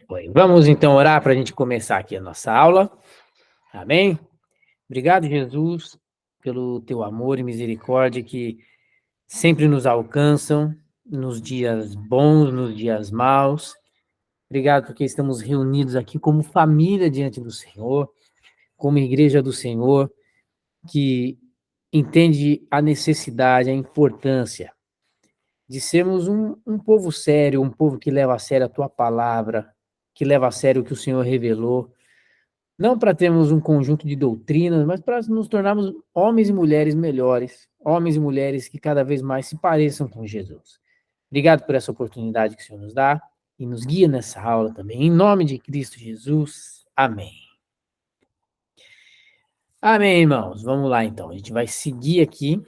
Oi. Vamos então orar para a gente começar aqui a nossa aula. Amém? Obrigado, Jesus, pelo teu amor e misericórdia que sempre nos alcançam nos dias bons, nos dias maus. Obrigado porque estamos reunidos aqui como família diante do Senhor, como igreja do Senhor, que entende a necessidade, a importância de sermos um povo sério, um povo que leva a sério a tua palavra, que leva a sério o que o Senhor revelou. Não para termos um conjunto de doutrinas, mas para nos tornarmos homens e mulheres melhores, homens e mulheres que cada vez mais se pareçam com Jesus. Obrigado por essa oportunidade que o Senhor nos dá e nos guia nessa aula também. Em nome de Cristo Jesus. Amém. Amém, irmãos. Vamos lá, então. A gente vai seguir aqui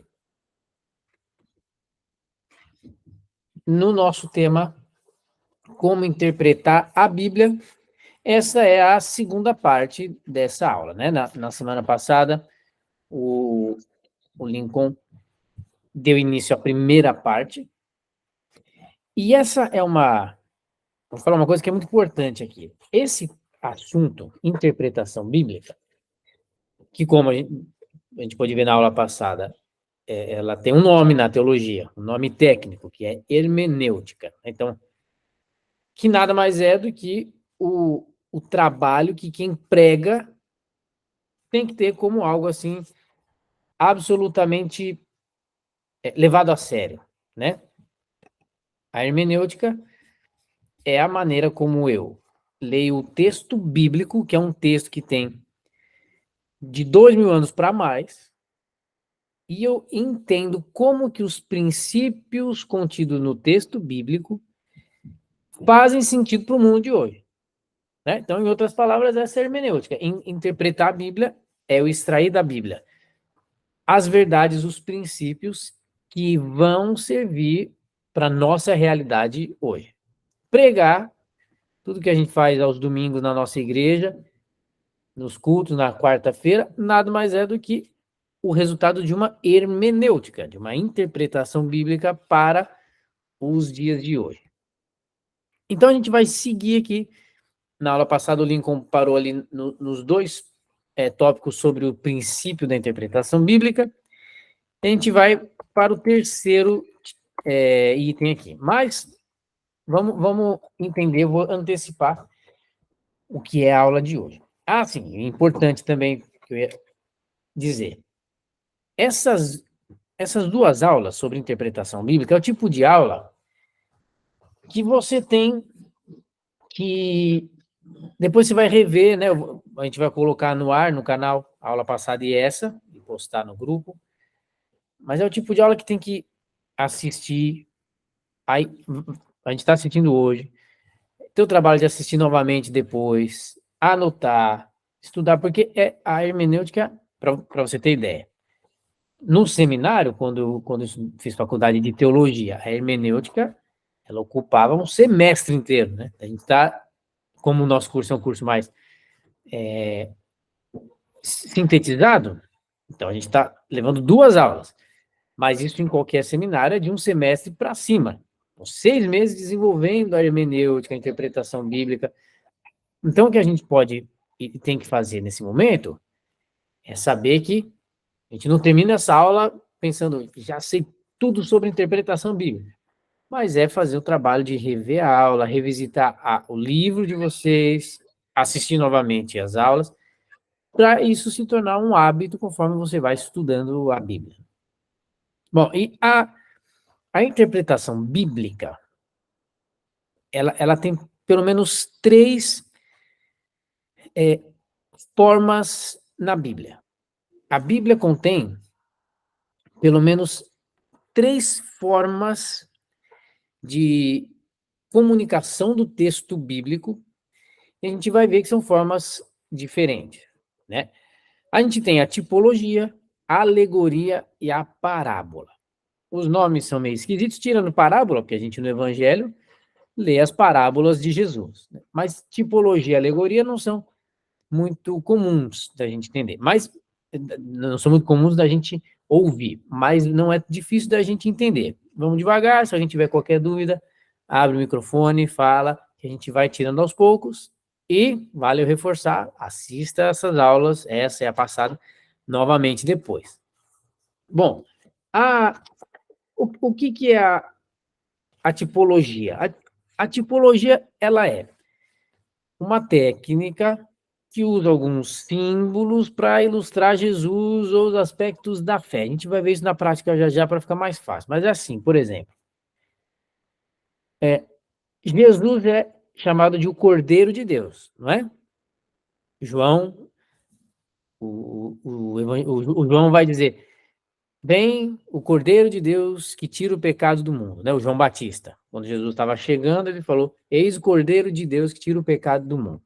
no nosso tema, como interpretar a Bíblia. Essa é a segunda parte dessa aula, né? Na semana passada, o Lincoln deu início à primeira parte. E essa é vou falar uma coisa que é muito importante aqui. Esse assunto, interpretação bíblica, que como a gente pode ver na aula passada, ela tem um nome na teologia, um nome técnico, que é hermenêutica. Então, que nada mais é do que o trabalho que quem prega tem que ter como algo assim, absolutamente levado a sério, né? A hermenêutica é a maneira como eu leio o texto bíblico, que é um texto que tem de 2000 anos para mais, e eu entendo como que os princípios contidos no texto bíblico fazem sentido para o mundo de hoje. Né? Então, em outras palavras, essa é a hermenêutica. Interpretar a Bíblia é o extrair da Bíblia as verdades, os princípios que vão servir para a nossa realidade hoje. Pregar tudo que a gente faz aos domingos na nossa igreja, nos cultos, na quarta-feira, nada mais é do que o resultado de uma hermenêutica, de uma interpretação bíblica para os dias de hoje. Então, a gente vai seguir aqui. Na aula passada, o Lincoln parou ali nos dois tópicos sobre o princípio da interpretação bíblica. A gente vai para o terceiro item aqui. Mas, vamos entender, vou antecipar o que é a aula de hoje. Ah, sim, importante também que eu ia dizer. Essas duas aulas sobre interpretação bíblica é o tipo de aula que você tem que depois você vai rever, né? A gente vai colocar no ar, no canal, a aula passada e essa, e postar no grupo. Mas é o tipo de aula que tem que assistir. Aí, a gente está assistindo hoje. Ter o trabalho de assistir novamente depois, anotar, estudar, porque a hermenêutica, para você ter ideia. No seminário, quando eu fiz faculdade de teologia, a hermenêutica, ela ocupava um semestre inteiro, né? A gente está, como o nosso curso é um curso mais sintetizado, então a gente está levando 2 aulas, mas isso em qualquer seminário é de um semestre para cima. Então, 6 meses desenvolvendo a hermenêutica, a interpretação bíblica. Então, o que a gente pode e tem que fazer nesse momento é saber que a gente não termina essa aula pensando, já sei tudo sobre interpretação bíblica, mas é fazer o trabalho de rever a aula, revisitar o livro de vocês, assistir novamente as aulas, para isso se tornar um hábito conforme você vai estudando a Bíblia. Bom, e a interpretação bíblica, ela tem pelo menos 3 formas na Bíblia. A Bíblia contém pelo menos 3 formas de comunicação do texto bíblico, e a gente vai ver que são formas diferentes, né? A gente tem a tipologia, a alegoria e a parábola. Os nomes são meio esquisitos, tirando parábola, porque a gente no Evangelho lê as parábolas de Jesus. Né? Mas tipologia e alegoria não são muito comuns da gente entender. Mas não são muito comuns da gente ouvir, mas não é difícil da gente entender. Vamos devagar, se a gente tiver qualquer dúvida, abre o microfone, fala, que a gente vai tirando aos poucos, e vale reforçar, assista essas aulas, essa é a passada, novamente depois. Bom, o que é a tipologia? A tipologia, ela é uma técnica que usa alguns símbolos para ilustrar Jesus ou os aspectos da fé. A gente vai ver isso na prática já já para ficar mais fácil. Mas é assim, por exemplo, Jesus é chamado de o Cordeiro de Deus, não é? João, o João vai dizer: vem o Cordeiro de Deus que tira o pecado do mundo, né? O João Batista. Quando Jesus estava chegando, ele falou: eis o Cordeiro de Deus que tira o pecado do mundo.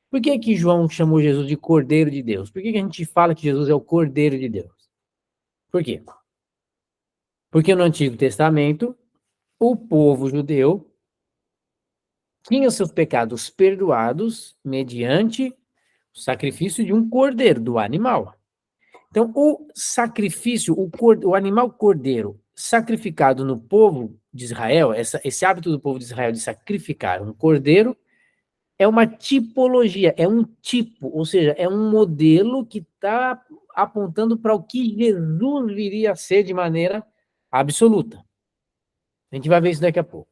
Por que que João chamou Jesus de Cordeiro de Deus? Por que que a gente fala que Jesus é o Cordeiro de Deus? Por quê? Porque no Antigo Testamento, o povo judeu tinha seus pecados perdoados mediante o sacrifício de um cordeiro, do animal. Então, o sacrifício, o animal cordeiro sacrificado no povo de Israel, esse hábito do povo de Israel de sacrificar um cordeiro, é uma tipologia, é um tipo, ou seja, é um modelo que está apontando para o que Jesus viria a ser de maneira absoluta. A gente vai ver isso daqui a pouco.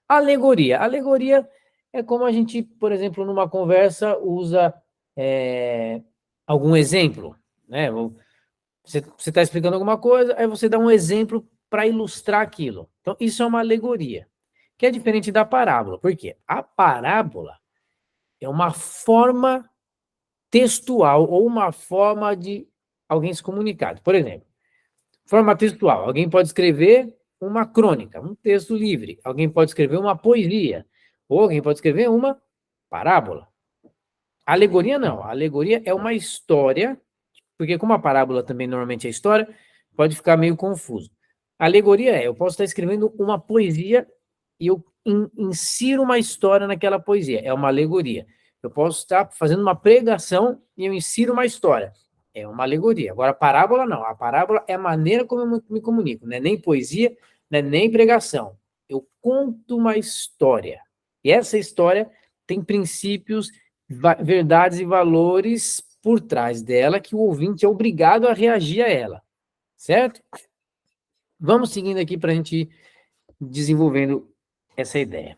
Alegoria. Alegoria é como a gente, por exemplo, numa conversa usa algum exemplo, né? Você está explicando alguma coisa, aí você dá um exemplo para ilustrar aquilo. Então, isso é uma alegoria, que é diferente da parábola. Por quê? A parábola é uma forma textual ou uma forma de alguém se comunicar. Por exemplo, forma textual. Alguém pode escrever uma crônica, um texto livre. Alguém pode escrever uma poesia. Ou alguém pode escrever uma parábola. Alegoria não. A alegoria é uma história, porque como a parábola também normalmente é história, pode ficar meio confuso. A alegoria eu posso estar escrevendo uma poesia e eu insiro uma história naquela poesia. É uma alegoria. Eu posso estar fazendo uma pregação e eu insiro uma história. É uma alegoria. Agora, a parábola não. A parábola é a maneira como eu me comunico. Não é nem poesia, não é nem pregação. Eu conto uma história. E essa história tem princípios, verdades e valores por trás dela que o ouvinte é obrigado a reagir a ela. Certo? Vamos seguindo aqui para a gente ir desenvolvendo essa ideia.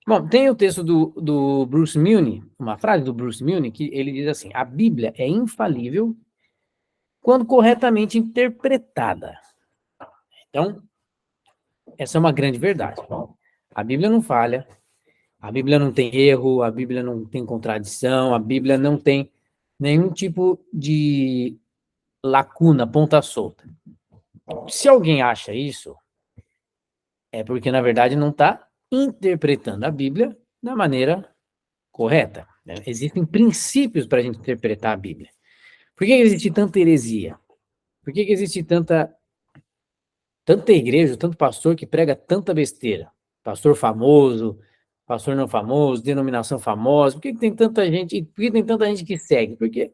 Bom, tem o texto do Bruce Milne, uma frase do Bruce Milne, que ele diz assim: a Bíblia é infalível quando corretamente interpretada. Então, essa é uma grande verdade. A Bíblia não falha, a Bíblia não tem erro, a Bíblia não tem contradição, a Bíblia não tem nenhum tipo de lacuna, ponta solta. Se alguém acha isso, é porque, na verdade, não está interpretando a Bíblia da maneira correta. Né? Existem princípios para a gente interpretar a Bíblia. Por que existe tanta heresia? Por que existe tanta igreja, tanto pastor que prega tanta besteira? Pastor famoso, pastor não famoso, denominação famosa. Por que tem tanta gente? Por que tem tanta gente que segue? Porque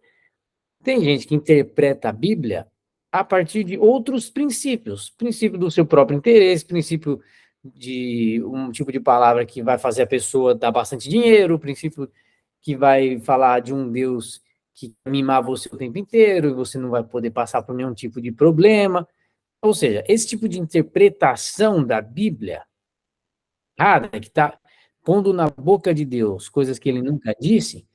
tem gente que interpreta a Bíblia a partir de outros princípios. Princípio do seu próprio interesse, princípio de um tipo de palavra que vai fazer a pessoa dar bastante dinheiro, princípio que vai falar de um Deus que mimar você o tempo inteiro e você não vai poder passar por nenhum tipo de problema. Ou seja, esse tipo de interpretação da Bíblia, que está pondo na boca de Deus coisas que ele nunca disse,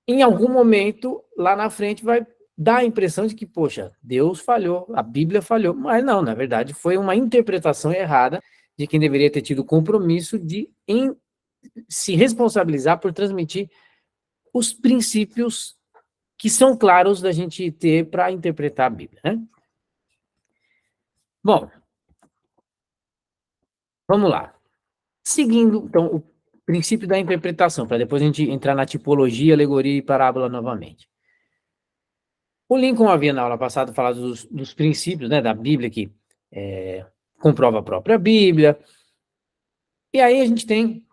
em algum momento, lá na frente, vai dar a impressão de que, poxa, Deus falhou, a Bíblia falhou. Mas não, na verdade, foi uma interpretação errada de quem deveria ter tido o compromisso de se responsabilizar por transmitir os princípios que são claros da gente ter para interpretar a Bíblia, né? Bom, vamos lá. Seguindo, então, o princípio da interpretação, para depois a gente entrar na tipologia, alegoria e parábola novamente. O Lincoln havia na aula passada falado dos princípios, né, da Bíblia, que comprova a própria Bíblia. E aí a gente tem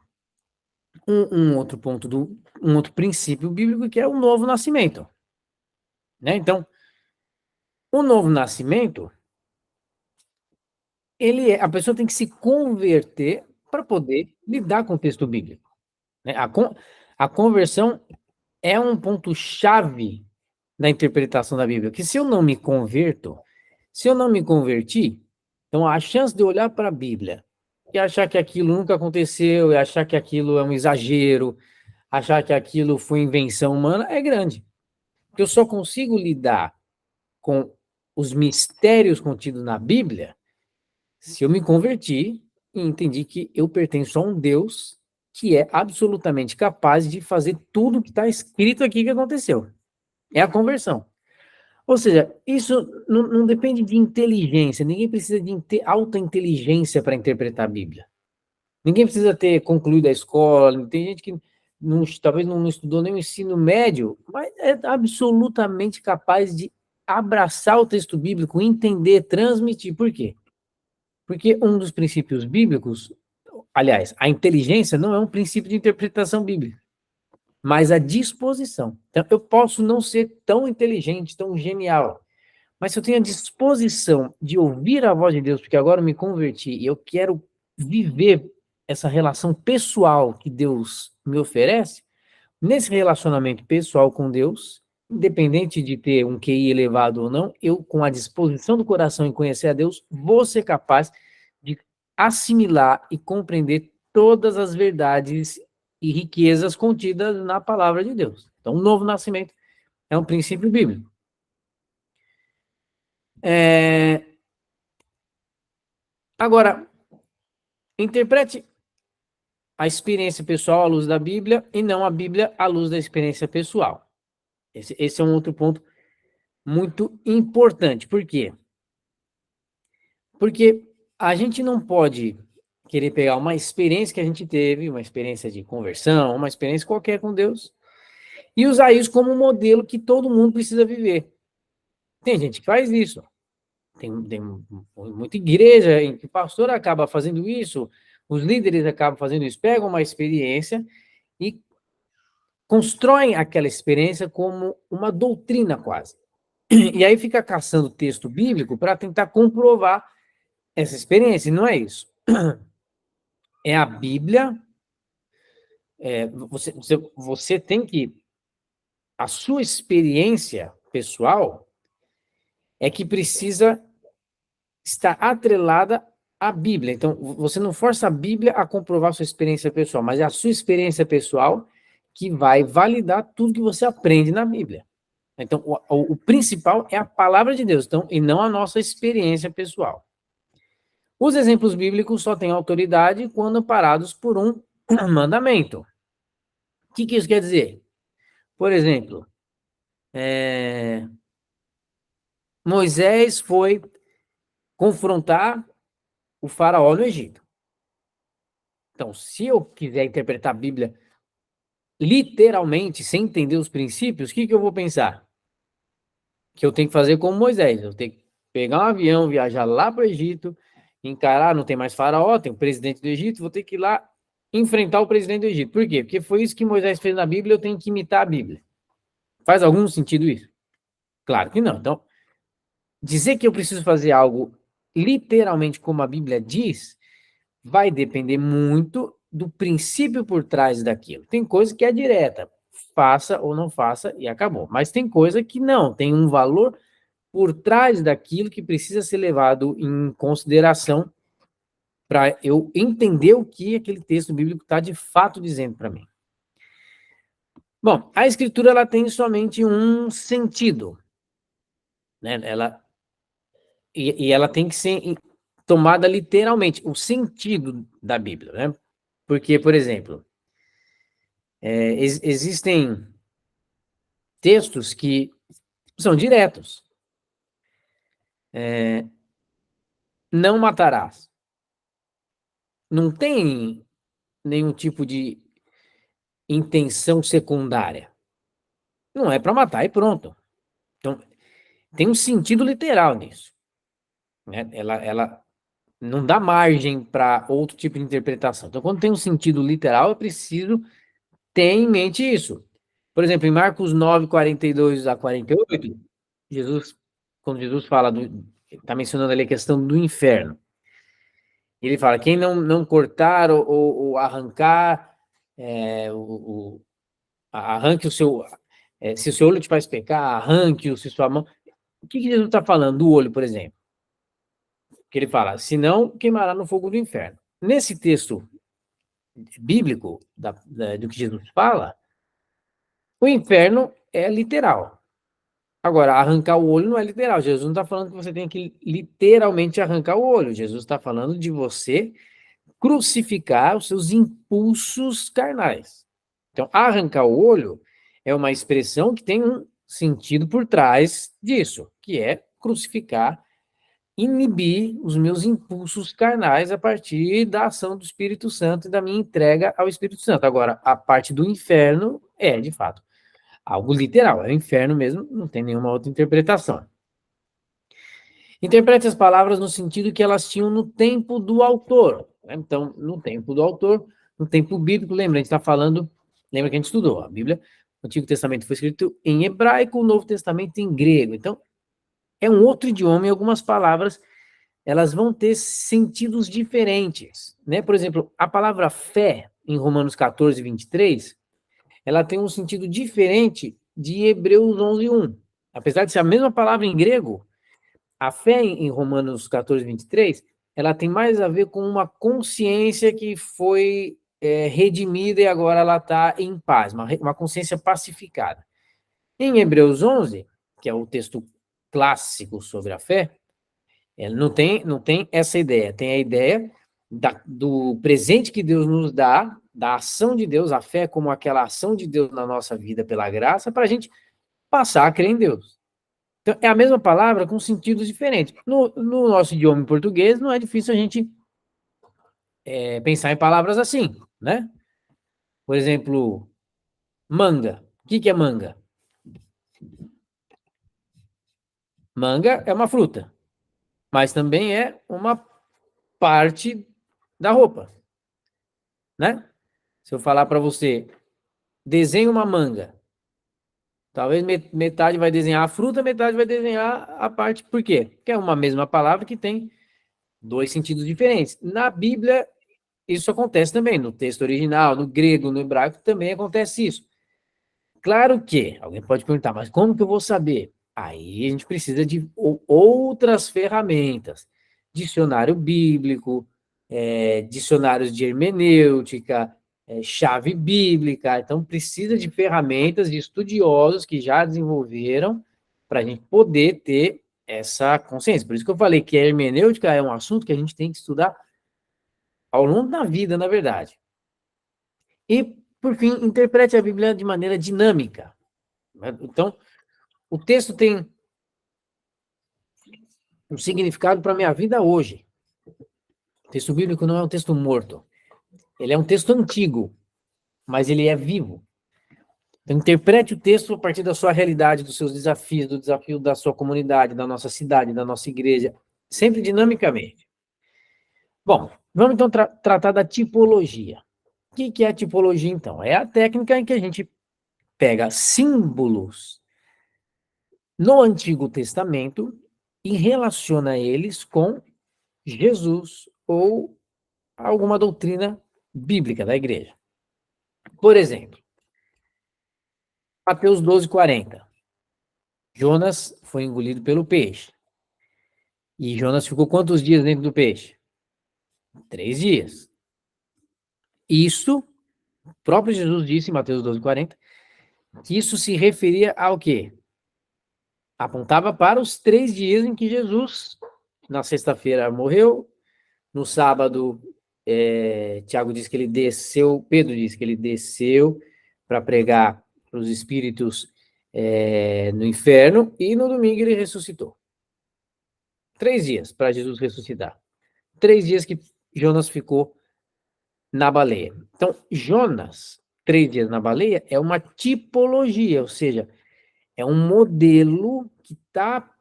um outro ponto, um outro princípio bíblico, que é o novo nascimento. Né? Então, o novo nascimento, a pessoa tem que se converter para poder lidar com o texto bíblico. né? A conversão é um ponto-chave da interpretação da Bíblia, que se eu não me converto, se eu não me converti, então a chance de eu olhar para a Bíblia e achar que aquilo nunca aconteceu, e achar que aquilo é um exagero, achar que aquilo foi invenção humana, é grande. Porque eu só consigo lidar com os mistérios contidos na Bíblia se eu me converti e entendi que eu pertenço a um Deus que é absolutamente capaz de fazer tudo que está escrito aqui que aconteceu. É a conversão. Ou seja, isso não depende de inteligência. Ninguém precisa de alta inteligência para interpretar a Bíblia. Ninguém precisa ter concluído a escola. Tem gente que talvez não estudou nem o ensino médio, mas é absolutamente capaz de abraçar o texto bíblico, entender, transmitir. Por quê? Porque um dos princípios bíblicos, aliás, a inteligência não é um princípio de interpretação bíblica, mas a disposição. Então, eu posso não ser tão inteligente, tão genial, mas se eu tenho a disposição de ouvir a voz de Deus, porque agora eu me converti e eu quero viver essa relação pessoal que Deus me oferece, nesse relacionamento pessoal com Deus, independente de ter um QI elevado ou não, eu, com a disposição do coração em conhecer a Deus, vou ser capaz de assimilar e compreender todas as verdades e riquezas contidas na palavra de Deus. Então, o novo nascimento é um princípio bíblico. Agora, interprete a experiência pessoal à luz da Bíblia e não a Bíblia à luz da experiência pessoal. Esse é um outro ponto muito importante. Por quê? Porque a gente não pode querer pegar uma experiência que a gente teve, uma experiência de conversão, uma experiência qualquer com Deus, e usar isso como um modelo que todo mundo precisa viver. Tem gente que faz isso. Tem muita igreja em que o pastor acaba fazendo isso, os líderes acabam fazendo isso, pegam uma experiência e constroem aquela experiência como uma doutrina quase. E aí fica caçando texto bíblico para tentar comprovar essa experiência, e não é isso. É a Bíblia, você tem que, a sua experiência pessoal é que precisa estar atrelada à Bíblia. Então, você não força a Bíblia a comprovar a sua experiência pessoal, mas é a sua experiência pessoal que vai validar tudo que você aprende na Bíblia. Então, o principal é a palavra de Deus, então, e não a nossa experiência pessoal. Os exemplos bíblicos só têm autoridade quando parados por um mandamento. O que isso quer dizer? Por exemplo, Moisés foi confrontar o faraó no Egito. Então, se eu quiser interpretar a Bíblia literalmente, sem entender os princípios, o que eu vou pensar? Que eu tenho que fazer como Moisés, eu tenho que pegar um avião, viajar lá para o Egito, encarar, não tem mais faraó, tem o presidente do Egito, vou ter que ir lá enfrentar o presidente do Egito. Por quê? Porque foi isso que Moisés fez na Bíblia, eu tenho que imitar a Bíblia. Faz algum sentido isso? Claro que não. Então, dizer que eu preciso fazer algo literalmente como a Bíblia diz, vai depender muito do princípio por trás daquilo. Tem coisa que é direta, faça ou não faça e acabou. Mas tem coisa que não, tem um valor por trás daquilo que precisa ser levado em consideração para eu entender o que aquele texto bíblico está de fato dizendo para mim. Bom, a escritura ela tem somente um sentido, né? Ela tem que ser tomada literalmente, o sentido da Bíblia, né? Porque, por exemplo, existem textos que são diretos. Não matarás. Não tem nenhum tipo de intenção secundária. Não é para matar e pronto. Então, tem um sentido literal nisso. Né? Ela não dá margem para outro tipo de interpretação. Então, quando tem um sentido literal, é preciso ter em mente isso. Por exemplo, em Marcos 9, 42 a 48, quando Jesus fala, está mencionando ali a questão do inferno. Ele fala, quem não cortar ou arrancar arranque o seu... se o seu olho te faz pecar, arranque-o, se sua mão... O que Jesus está falando do olho, por exemplo? Que ele fala, senão queimará no fogo do inferno. Nesse texto bíblico, do que Jesus fala, o inferno é literal. Agora, arrancar o olho não é literal. Jesus não está falando que você tem que literalmente arrancar o olho. Jesus está falando de você crucificar os seus impulsos carnais. Então, arrancar o olho é uma expressão que tem um sentido por trás disso, que é crucificar, inibir os meus impulsos carnais a partir da ação do Espírito Santo e da minha entrega ao Espírito Santo. Agora, a parte do inferno é, de fato, algo literal, é o inferno mesmo, não tem nenhuma outra interpretação. Interprete as palavras no sentido que elas tinham no tempo do autor. Né? Então, no tempo do autor, no tempo bíblico, lembra, a gente está falando, lembra que a gente estudou, a Bíblia, o Antigo Testamento foi escrito em hebraico, o Novo Testamento em grego. Então, é um outro idioma e algumas palavras, elas vão ter sentidos diferentes. Né? Por exemplo, a palavra fé, em Romanos 14, 23, ela tem um sentido diferente de Hebreus 11, 1. Apesar de ser a mesma palavra em grego, a fé em Romanos 14, 23, ela tem mais a ver com uma consciência que foi redimida e agora ela está em paz, uma consciência pacificada. Em Hebreus 11, que é o texto clássico sobre a fé, não tem essa ideia, tem a ideia do presente que Deus nos dá, da ação de Deus, a fé como aquela ação de Deus na nossa vida pela graça, para a gente passar a crer em Deus. Então, é a mesma palavra com sentidos diferentes. No nosso idioma em português, não é difícil a gente pensar em palavras assim, né? Por exemplo, manga. O que é manga? Manga é uma fruta, mas também é uma parte da roupa, né? Se eu falar para você, desenhe uma manga, talvez metade vai desenhar a fruta, metade vai desenhar a parte. Por quê? Porque é uma mesma palavra que tem dois sentidos diferentes. Na Bíblia, isso acontece também, no texto original, no grego, no hebraico, também acontece isso. Claro que, alguém pode perguntar, mas como que eu vou saber? Aí a gente precisa de outras ferramentas. Dicionário bíblico, dicionários de hermenêutica, chave bíblica. Então, precisa de ferramentas de estudiosos que já desenvolveram para a gente poder ter essa consciência. Por isso que eu falei que a hermenêutica é um assunto que a gente tem que estudar ao longo da vida, na verdade. E, por fim, interprete a Bíblia de maneira dinâmica. Então, o texto tem um significado para a minha vida hoje. O texto bíblico não é um texto morto. Ele é um texto antigo, mas ele é vivo. Então, interprete o texto a partir da sua realidade, dos seus desafios, do desafio da sua comunidade, da nossa cidade, da nossa igreja, sempre dinamicamente. Bom, vamos então tratar da tipologia. O que é a tipologia, então? É a técnica em que a gente pega símbolos no Antigo Testamento e relaciona eles com Jesus ou alguma doutrina bíblica da igreja. Por exemplo, Mateus 12:40. Jonas foi engolido pelo peixe. E Jonas ficou quantos dias dentro do peixe? 3 dias. Isso, o próprio Jesus disse em Mateus 12:40, que isso se referia ao quê? Apontava para os 3 dias em que Jesus, na sexta-feira, morreu, no sábado, Tiago diz que ele desceu, Pedro diz que ele desceu para pregar para os espíritos no inferno, e no domingo ele ressuscitou. 3 dias para Jesus ressuscitar. 3 dias que Jonas ficou na baleia. Então, Jonas, 3 dias na baleia, é uma tipologia, ou seja, é um modelo que está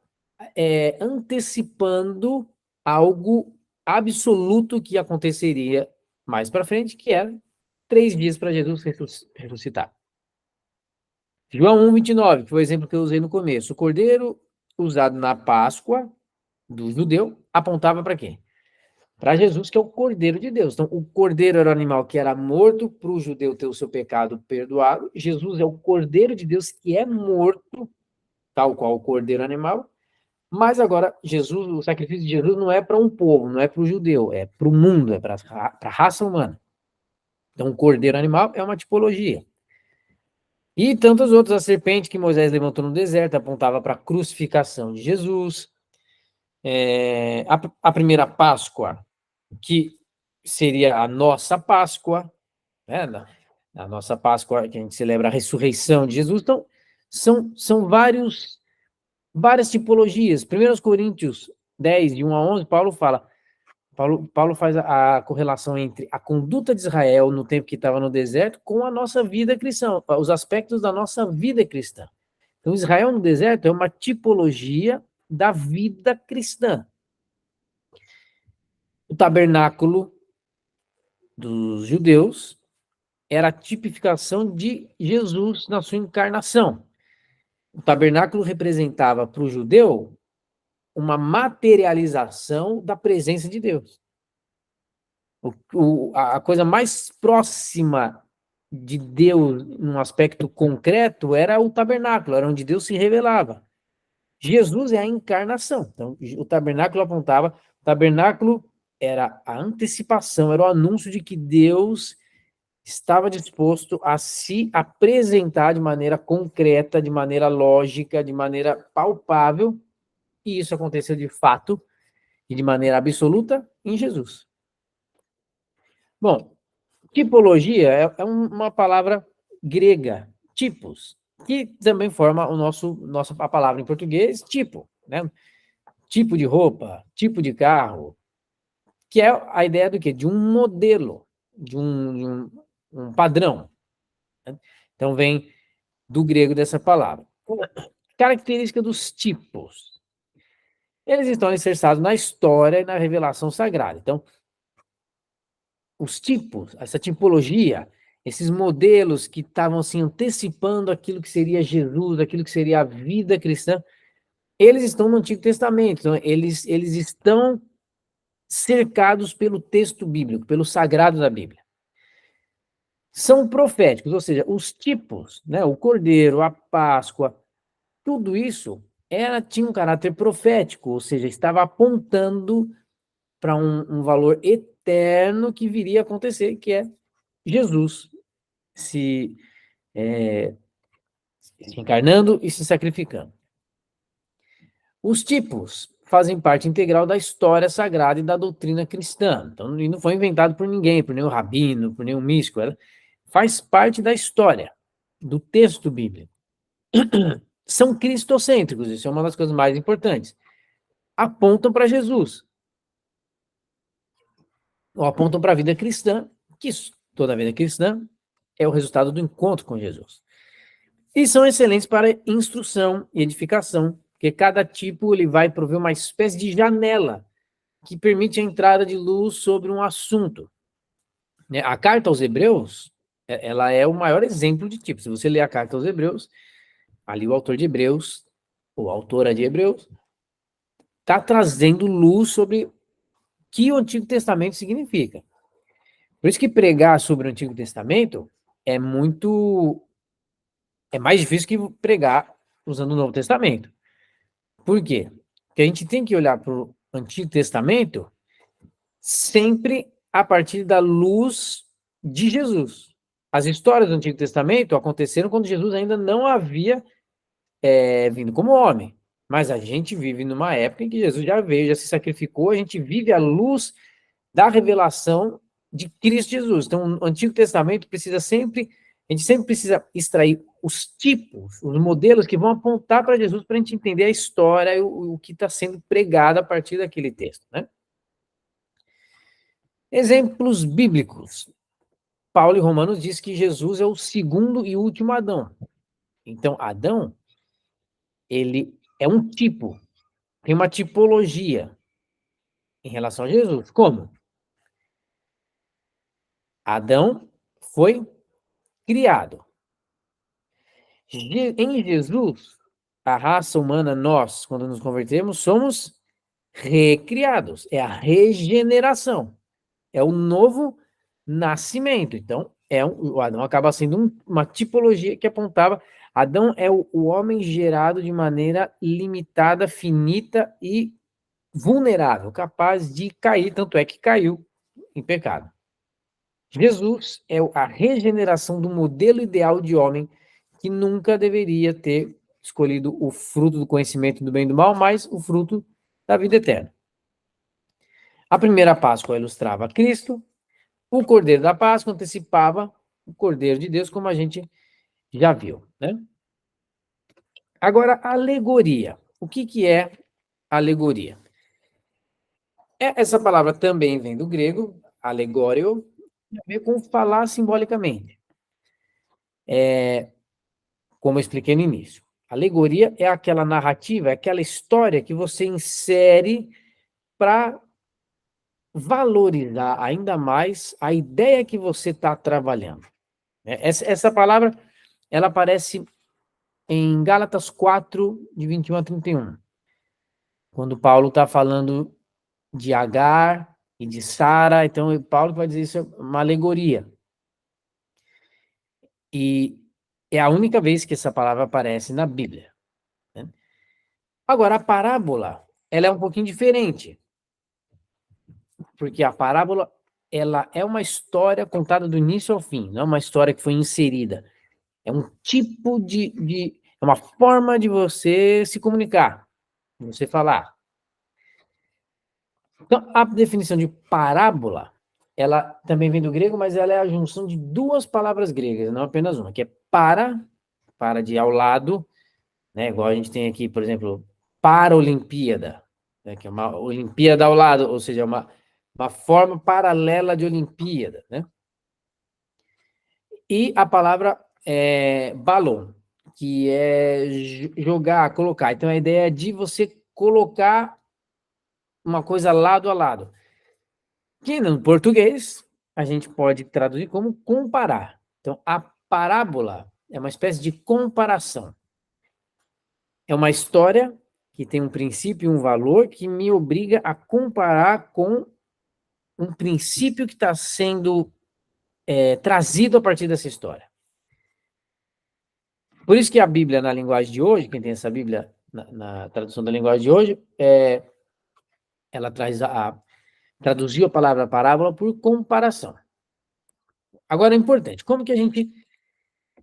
antecipando algo absoluto que aconteceria mais para frente, que era 3 dias para Jesus ressuscitar. João 1:29, que foi o exemplo que eu usei no começo. O cordeiro usado na Páscoa do judeu apontava para quê? para Jesus, que é o Cordeiro de Deus. Então, o Cordeiro era o animal que era morto para o judeu ter o seu pecado perdoado. Jesus é o Cordeiro de Deus que é morto, tal qual o Cordeiro animal. Mas agora, Jesus, o sacrifício de Jesus não é para um povo, não é para o judeu, é para o mundo, é para a raça humana. Então, o Cordeiro animal é uma tipologia. E tantos outros, a serpente que Moisés levantou no deserto apontava para a crucificação de Jesus. A primeira Páscoa, que seria a nossa Páscoa, né? A nossa Páscoa, que a gente celebra a ressurreição de Jesus. Então, são várias tipologias. 1 Coríntios 10, de 1 a 11, Paulo faz a correlação entre a conduta de Israel no tempo que estava no deserto com a nossa vida cristã, os aspectos da nossa vida cristã. Então, Israel no deserto é uma tipologia da vida cristã. O tabernáculo dos judeus era a tipificação de Jesus na sua encarnação. O tabernáculo representava para o judeu uma materialização da presença de Deus. A coisa mais próxima de Deus, num aspecto concreto, era o tabernáculo, era onde Deus se revelava. Jesus é a encarnação. Então, o tabernáculo apontava, o tabernáculo era a antecipação, era o anúncio de que Deus estava disposto a se apresentar de maneira concreta, de maneira lógica, de maneira palpável, e isso aconteceu de fato e de maneira absoluta em Jesus. Bom, tipologia é uma palavra grega, tipos, que também forma a palavra em português, tipo, né? Tipo de roupa, tipo de carro, que é a ideia do quê? De um modelo, de um padrão. Né? Então, vem do grego dessa palavra. Característica dos tipos. Eles estão alicerçados na história e na revelação sagrada. Então, os tipos, essa tipologia, esses modelos que estavam assim antecipando aquilo que seria Jesus, aquilo que seria a vida cristã, eles estão no Antigo Testamento. Então, eles estão cercados pelo texto bíblico, pelo sagrado da Bíblia. São proféticos, ou seja, os tipos, né, o cordeiro, a Páscoa, tudo isso tinha um caráter profético, ou seja, estava apontando para um valor eterno que viria a acontecer, que é Jesus se encarnando e se sacrificando. Os tipos fazem parte integral da história sagrada e da doutrina cristã. Então, e não foi inventado por ninguém, por nenhum rabino, por nenhum místico. Ela faz parte da história, do texto bíblico. São cristocêntricos, isso é uma das coisas mais importantes. Apontam para Jesus. Ou apontam para a vida cristã, que toda a vida cristã é o resultado do encontro com Jesus. E são excelentes para instrução e edificação, porque cada tipo ele vai prover uma espécie de janela que permite a entrada de luz sobre um assunto. A carta aos Hebreus, ela é o maior exemplo de tipo. Se você ler a carta aos Hebreus, ali o autor de Hebreus, ou a autora de Hebreus, está trazendo luz sobre o que o Antigo Testamento significa. Por isso que pregar sobre o Antigo Testamento é mais difícil que pregar usando o Novo Testamento. Por quê? Porque a gente tem que olhar para o Antigo Testamento sempre a partir da luz de Jesus. As histórias do Antigo Testamento aconteceram quando Jesus ainda não havia vindo como homem. Mas a gente vive numa época em que Jesus já veio, já se sacrificou, a gente vive a luz da revelação de Cristo Jesus. Então, o Antigo Testamento a gente sempre precisa extrair os tipos, os modelos que vão apontar para Jesus para a gente entender a história e o que está sendo pregado a partir daquele texto, né? Exemplos bíblicos. Paulo em Romanos diz que Jesus é o segundo e último Adão. Então, Adão, ele é um tipo, tem uma tipologia em relação a Jesus. Como? Adão foi criado. Em Jesus, a raça humana, nós, quando nos convertemos, somos recriados. É a regeneração. É o novo nascimento. Então, o Adão acaba sendo uma tipologia que apontava. Adão é o homem gerado de maneira limitada, finita e vulnerável, capaz de cair, tanto é que caiu em pecado. Jesus é a regeneração do modelo ideal de homem que nunca deveria ter escolhido o fruto do conhecimento do bem e do mal, mas o fruto da vida eterna. A primeira Páscoa ilustrava Cristo, o Cordeiro da Páscoa antecipava o Cordeiro de Deus, como a gente já viu, né? Agora, alegoria. O que é alegoria? Essa palavra também vem do grego, alegorio, tem a ver com falar simbolicamente. Como eu expliquei no início. Alegoria é aquela narrativa, é aquela história que você insere para valorizar ainda mais a ideia que você está trabalhando. Essa palavra, ela aparece em Gálatas 4, de 21 a 31, quando Paulo está falando de Agar e de Sara, então Paulo vai dizer isso é uma alegoria. E é a única vez que essa palavra aparece na Bíblia. Né? Agora, a parábola, ela é um pouquinho diferente, porque a parábola, ela é uma história contada do início ao fim, não é uma história que foi inserida. É um tipo é uma forma de você se comunicar, de você falar. Então, a definição de parábola, ela também vem do grego, mas ela é a junção de duas palavras gregas, não apenas uma, que é para de ao lado, né? Igual a gente tem aqui, por exemplo, Paralimpíada, né? Que é uma Olimpíada ao lado, ou seja, uma forma paralela de Olimpíada, né? E a palavra balon, que é jogar, colocar. Então, a ideia é de você colocar uma coisa lado a lado. Que no português a gente pode traduzir como comparar. Então, a parábola é uma espécie de comparação. É uma história que tem um princípio e um valor que me obriga a comparar com um princípio que está sendo trazido a partir dessa história. Por isso que a Bíblia, na linguagem de hoje, quem tem essa Bíblia na tradução da linguagem de hoje, ela traduziu a palavra parábola por comparação. Agora é importante, como que a gente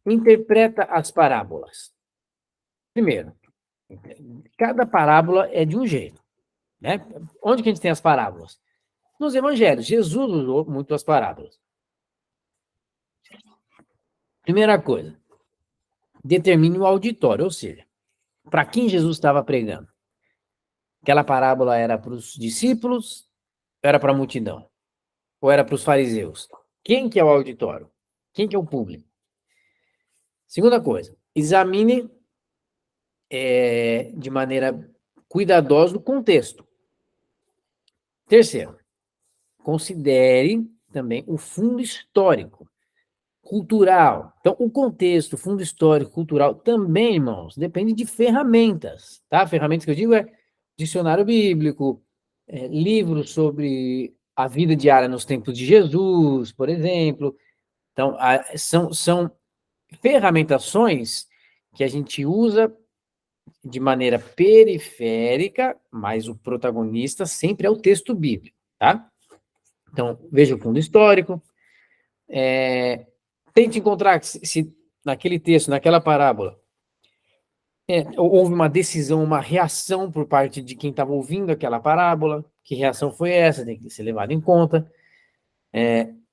interpreta as parábolas? Primeiro, cada parábola é de um jeito, né? Onde que a gente tem as parábolas? Nos evangelhos. Jesus usou muito as parábolas. Primeira coisa, determine o auditório, ou seja, para quem Jesus estava pregando. Aquela parábola era para os discípulos, era para a multidão, ou era para os fariseus? Quem que é o auditório? Quem que é o público? Segunda coisa, examine de maneira cuidadosa o contexto. Terceiro, considere também o fundo histórico, cultural. Então, o contexto, fundo histórico, cultural, também, irmãos, depende de ferramentas, tá? Ferramentas que eu digo é dicionário bíblico, livros sobre a vida diária nos tempos de Jesus, por exemplo. Então, são ferramentações que a gente usa de maneira periférica, mas o protagonista sempre é o texto bíblico, tá? Então, veja o fundo histórico, tente encontrar se naquele texto, naquela parábola, houve uma decisão, uma reação por parte de quem estava ouvindo aquela parábola. Que reação foi essa? Tem que ser levado em conta.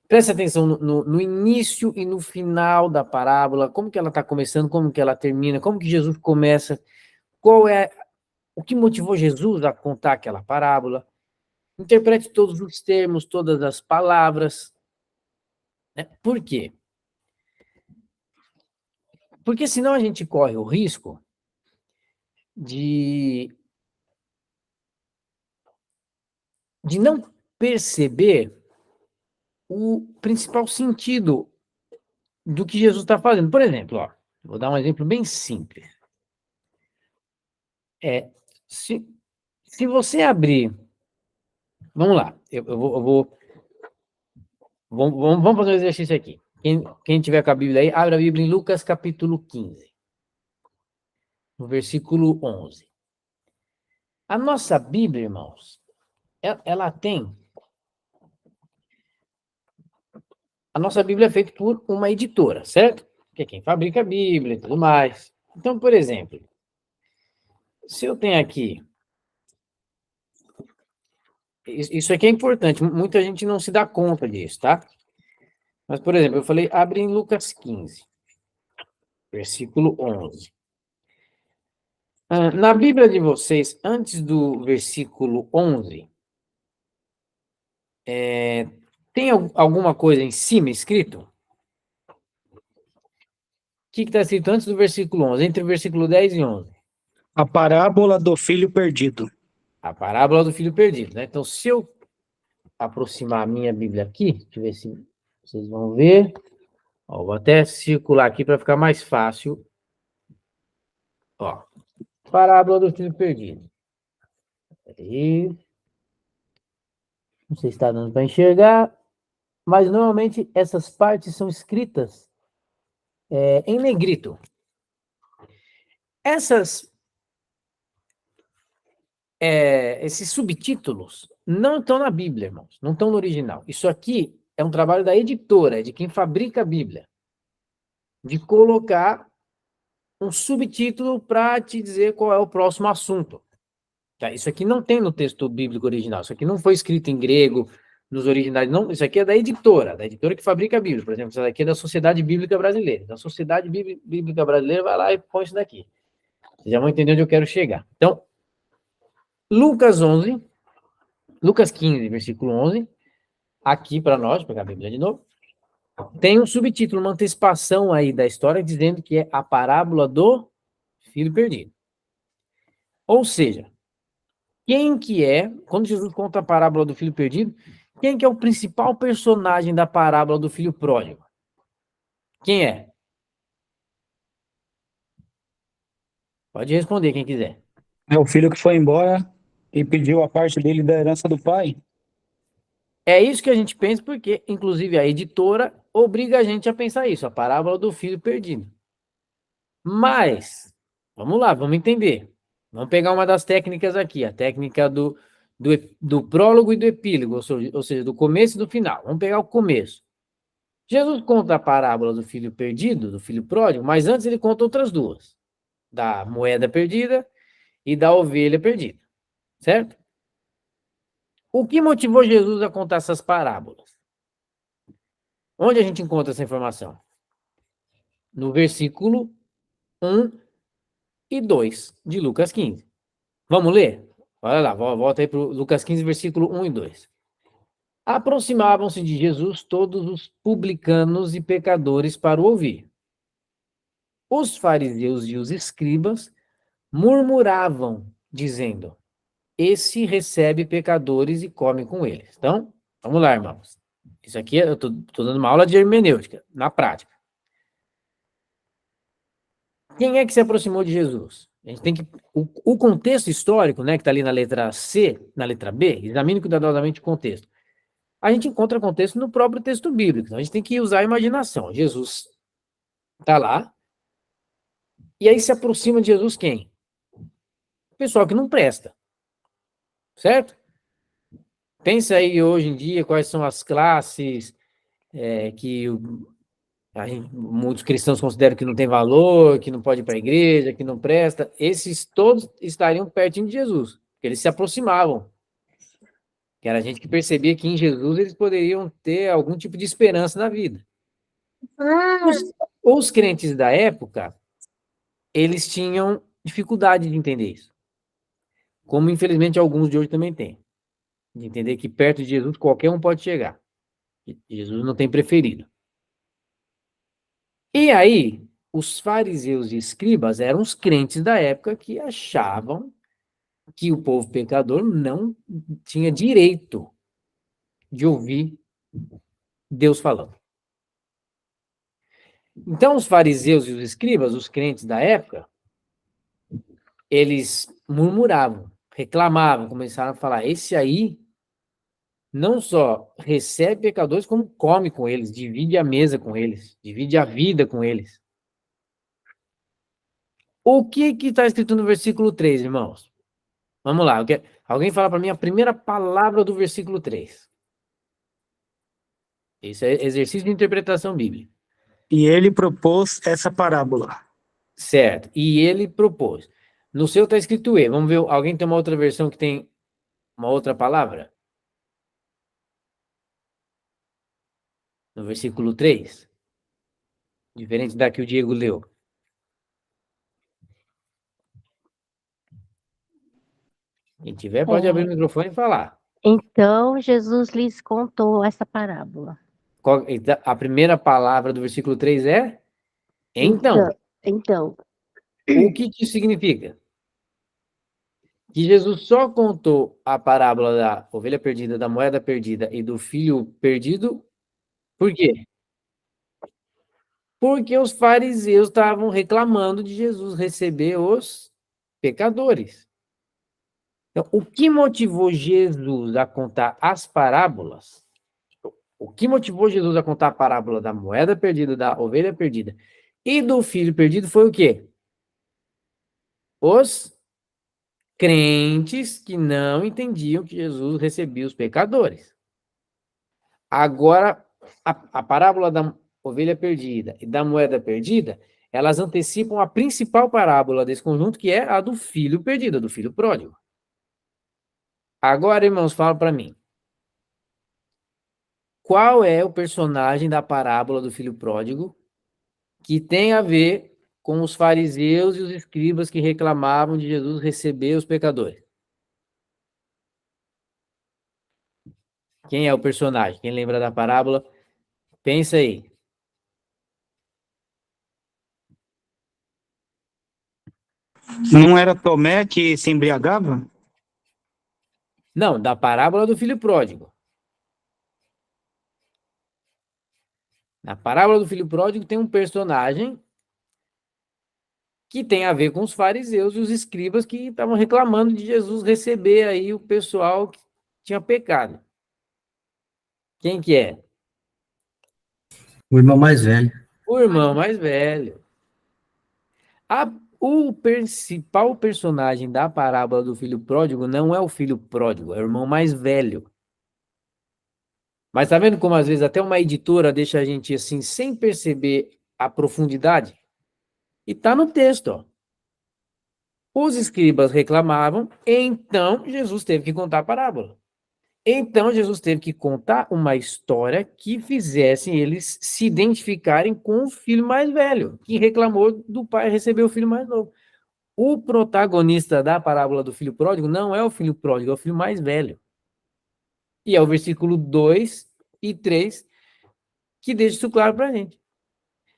Preste atenção no início e no final da parábola, como que ela está começando, como que ela termina, como que Jesus começa, qual é o que motivou Jesus a contar aquela parábola. Interprete todos os termos, todas as palavras. Né? Por quê? Porque senão a gente corre o risco de não perceber o principal sentido do que Jesus está fazendo. Por exemplo, ó, vou dar um exemplo bem simples. Se Se você abrir, vamos lá, vamos fazer um exercício aqui. Quem tiver com a Bíblia aí, abre a Bíblia em Lucas capítulo 15, no versículo 11. A nossa Bíblia, irmãos, ela tem... A nossa Bíblia é feita por uma editora, certo? Que é quem fabrica a Bíblia e tudo mais. Então, por exemplo, se eu tenho aqui... Isso aqui é importante, muita gente não se dá conta disso, tá? Mas, por exemplo, eu falei, abre em Lucas 15, versículo 11. Na Bíblia de vocês, antes do versículo 11, tem alguma coisa em cima escrito? O que está escrito antes do versículo 11, entre o versículo 10 e 11? A parábola do filho perdido. A parábola do filho perdido, né? Então, se eu aproximar a minha Bíblia aqui, deixa eu ver se vocês vão ver. Ó, vou até circular aqui para ficar mais fácil. Ó, parábola do filho perdido. Peraí. Não sei se está dando para enxergar, mas normalmente essas partes são escritas em negrito. Esses subtítulos não estão na Bíblia, irmãos, não estão no original. Isso aqui é um trabalho da editora, de quem fabrica a Bíblia, de colocar um subtítulo para te dizer qual é o próximo assunto. Tá? Isso aqui não tem no texto bíblico original, isso aqui não foi escrito em grego, nos originais, não, isso aqui é da editora que fabrica a Bíblia, por exemplo, isso aqui é da Sociedade Bíblica Brasileira. Da Sociedade Bíblica Brasileira vai lá e põe isso daqui. Vocês já vão entender onde eu quero chegar. Então, Lucas 15, versículo 11, aqui para nós, vou pegar a Bíblia de novo, tem um subtítulo, uma antecipação aí da história, dizendo que é a parábola do filho perdido. Ou seja, quem que é, quando Jesus conta a parábola do filho perdido, quem que é o principal personagem da parábola do filho pródigo? Quem é? Pode responder quem quiser. É o filho que foi embora e pediu a parte dele da herança do pai. É isso que a gente pensa, porque, inclusive, a editora obriga a gente a pensar isso, a parábola do filho perdido. Mas, vamos lá, vamos entender. Vamos pegar uma das técnicas aqui, a técnica do prólogo e do epílogo, ou seja, do começo e do final. Vamos pegar o começo. Jesus conta a parábola do filho perdido, do filho pródigo, mas antes ele conta outras duas, da moeda perdida e da ovelha perdida, certo? O que motivou Jesus a contar essas parábolas? Onde a gente encontra essa informação? No versículo 1 e 2 de Lucas 15. Vamos ler? Olha lá, volta aí para Lucas 15, versículo 1 e 2. Aproximavam-se de Jesus todos os publicanos e pecadores para o ouvir. Os fariseus e os escribas murmuravam, dizendo: esse recebe pecadores e come com eles. Então, vamos lá, irmãos. Isso aqui, eu estou dando uma aula de hermenêutica, na prática. Quem é que se aproximou de Jesus? A gente tem que... O contexto histórico, né, que está ali na letra C, na letra B, examine cuidadosamente o contexto. A gente encontra contexto no próprio texto bíblico. Então, a gente tem que usar a imaginação. Jesus está lá, e aí se aproxima de Jesus quem? O pessoal que não presta. Certo? Pensa aí hoje em dia quais são as classes que muitos cristãos consideram que não tem valor, que não pode ir para a igreja, que não presta. Esses todos estariam pertinho de Jesus, porque eles se aproximavam. Que era a gente que percebia que em Jesus eles poderiam ter algum tipo de esperança na vida. Os crentes da época, eles tinham dificuldade de entender isso. Como, infelizmente, alguns de hoje também têm. De entender que perto de Jesus qualquer um pode chegar. Jesus não tem preferido. E aí, os fariseus e escribas eram os crentes da época que achavam que o povo pecador não tinha direito de ouvir Deus falando. Então, os fariseus e os escribas, os crentes da época, eles murmuravam. reclamavam, começaram a falar, esse aí não só recebe pecadores, como come com eles, divide a mesa com eles, divide a vida com eles. O que está escrito no versículo 3, irmãos? Vamos lá, alguém fala para mim a primeira palavra do versículo 3. Isso é exercício de interpretação bíblica. E ele propôs essa parábola. Certo. E ele propôs. No seu está escrito E. Vamos ver, alguém tem uma outra versão que tem uma outra palavra? No versículo 3. Diferente da que o Diego leu. Quem tiver pode abrir o microfone e falar. Então Jesus lhes contou essa parábola. A primeira palavra do versículo 3 é então. Então, O que isso significa? Que Jesus só contou a parábola da ovelha perdida, da moeda perdida e do filho perdido. Por quê? Porque os fariseus estavam reclamando de Jesus receber os pecadores. Então, o que motivou Jesus a contar as parábolas? O que motivou Jesus a contar a parábola da moeda perdida, da ovelha perdida e do filho perdido foi o quê? Os crentes que não entendiam que Jesus recebia os pecadores. Agora, a parábola da ovelha perdida e da moeda perdida, elas antecipam a principal parábola desse conjunto, que é a do filho perdido, do filho pródigo. Agora, irmãos, fala para mim. Qual é o personagem da parábola do filho pródigo que tem a ver com os fariseus e os escribas que reclamavam de Jesus receber os pecadores? Quem é o personagem? Quem lembra da parábola? Pensa aí. Não era Tomé que se embriagava? Não, da parábola do filho pródigo. Na parábola do filho pródigo tem um personagem que tem a ver com os fariseus e os escribas que estavam reclamando de Jesus receber aí o pessoal que tinha pecado. Quem que é? O irmão mais velho. O irmão mais velho. O principal personagem da parábola do filho pródigo não é o filho pródigo, é o irmão mais velho. Mas tá vendo como às vezes até uma editora deixa a gente assim, sem perceber a profundidade? E tá no texto, ó. Os escribas reclamavam, então Jesus teve que contar a parábola. Então Jesus teve que contar uma história que fizesse eles se identificarem com o filho mais velho, que reclamou do pai receber o filho mais novo. O protagonista da parábola do filho pródigo não é o filho pródigo, é o filho mais velho. E é o versículo 2 e 3 que deixa isso claro para a gente.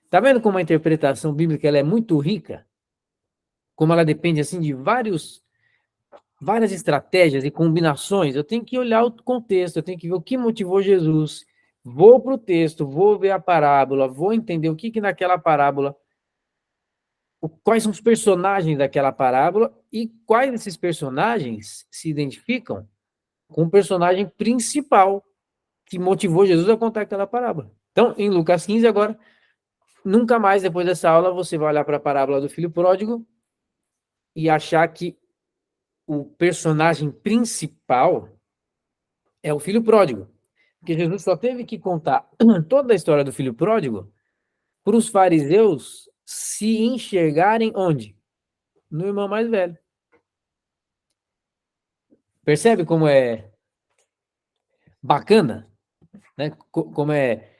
Tá vendo como a interpretação bíblica ela é muito rica? Como ela depende assim de várias estratégias e combinações. Eu tenho que olhar o contexto, eu tenho que ver o que motivou Jesus. Vou para o texto, vou ver a parábola, vou entender o que naquela parábola, quais são os personagens daquela parábola e quais desses personagens se identificam com o personagem principal que motivou Jesus a contar aquela parábola. Então, em Lucas 15 agora, nunca mais depois dessa aula você vai olhar para a parábola do filho pródigo e achar que o personagem principal é o filho pródigo. Porque Jesus só teve que contar toda a história do filho pródigo para os fariseus se enxergarem onde? No irmão mais velho. Percebe como é bacana? Né? Como é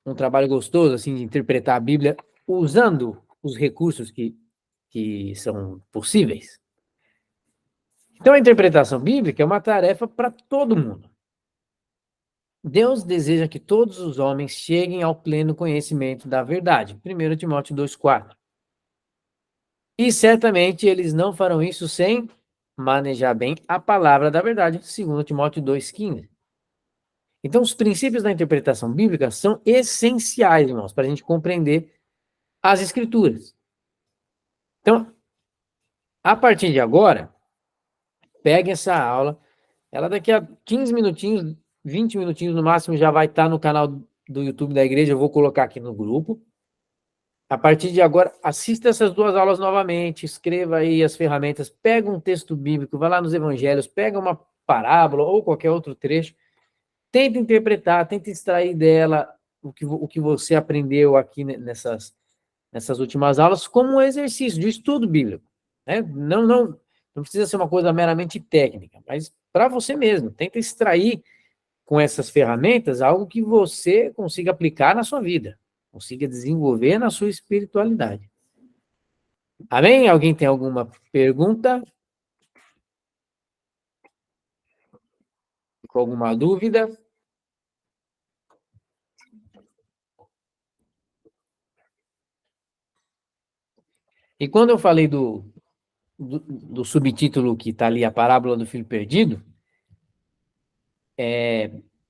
um trabalho gostoso assim, de interpretar a Bíblia usando os recursos que são possíveis? Então, a interpretação bíblica é uma tarefa para todo mundo. Deus deseja que todos os homens cheguem ao pleno conhecimento da verdade. 1 Timóteo 2,4. E certamente eles não farão isso sem manejar bem a palavra da verdade. 2 Timóteo 2,15. Então, os princípios da interpretação bíblica são essenciais, irmãos, para a gente compreender as Escrituras. Então, a partir de agora, peguem essa aula. Ela daqui a 15 minutinhos, 20 minutinhos no máximo, já vai estar no canal do YouTube da igreja. Eu vou colocar aqui no grupo. A partir de agora, assista essas 2 aulas novamente, escreva aí as ferramentas, pega um texto bíblico, vai lá nos evangelhos, pega uma parábola ou qualquer outro trecho, tenta interpretar, tenta extrair dela o que você aprendeu aqui nessas últimas aulas como um exercício de estudo bíblico, né? Não precisa ser uma coisa meramente técnica, mas para você mesmo, tenta extrair com essas ferramentas algo que você consiga aplicar na sua vida, consiga desenvolver na sua espiritualidade. Amém? Alguém tem alguma pergunta? Ficou alguma dúvida? E quando eu falei do subtítulo que está ali, a parábola do filho perdido,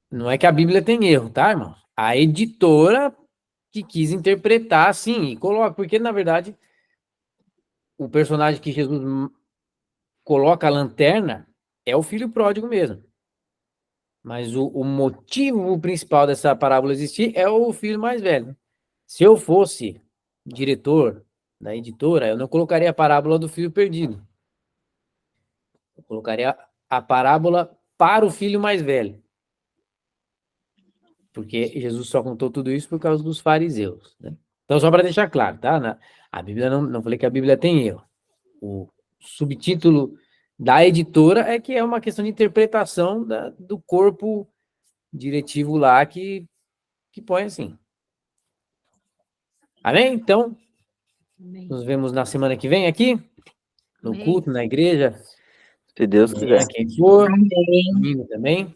não é que a Bíblia tem erro, tá, irmão? A editora que quis interpretar assim, e coloca, porque na verdade o personagem que Jesus coloca a lanterna é o filho pródigo mesmo. Mas o motivo principal dessa parábola existir é o filho mais velho. Se eu fosse diretor da editora, eu não colocaria a parábola do filho perdido. Eu colocaria a parábola para o filho mais velho. Porque Jesus só contou tudo isso por causa dos fariseus, né? Então, só para deixar claro, tá? A Bíblia, não falei que a Bíblia tem erro. O subtítulo da editora é que é uma questão de interpretação do corpo diretivo lá que põe assim. Amém? Então, nos vemos na semana que vem aqui, no culto, na igreja. Se Deus quiser. Quem for, domingo também.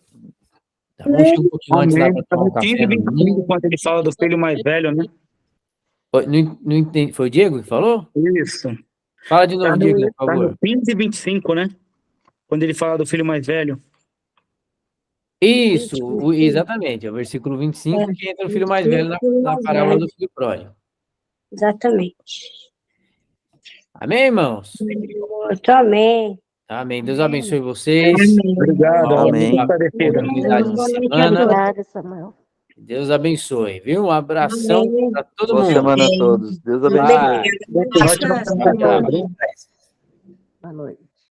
Tá bom? Chega um pouquinho antes lá para tomar um café no domingo. Quando ele fala do filho mais velho, né? Não entendi. Foi o Diego que falou? Isso. Fala de novo, Diego, por Tá favor. no 15:25, né? Quando ele fala do filho mais velho. Isso, exatamente. É o versículo 25 que entra o filho mais velho na parábola do filho pródigo. Exatamente. Amém, irmãos? Amém. Amém. Deus abençoe vocês. Obrigado. Amém. Muito agradecido. Oportunidade de semana. Obrigada, Samuel. Deus abençoe, viu? Um abração para todo Boa mundo. semana a todos. Deus abençoe. Vai. Ótima semana. Boa noite.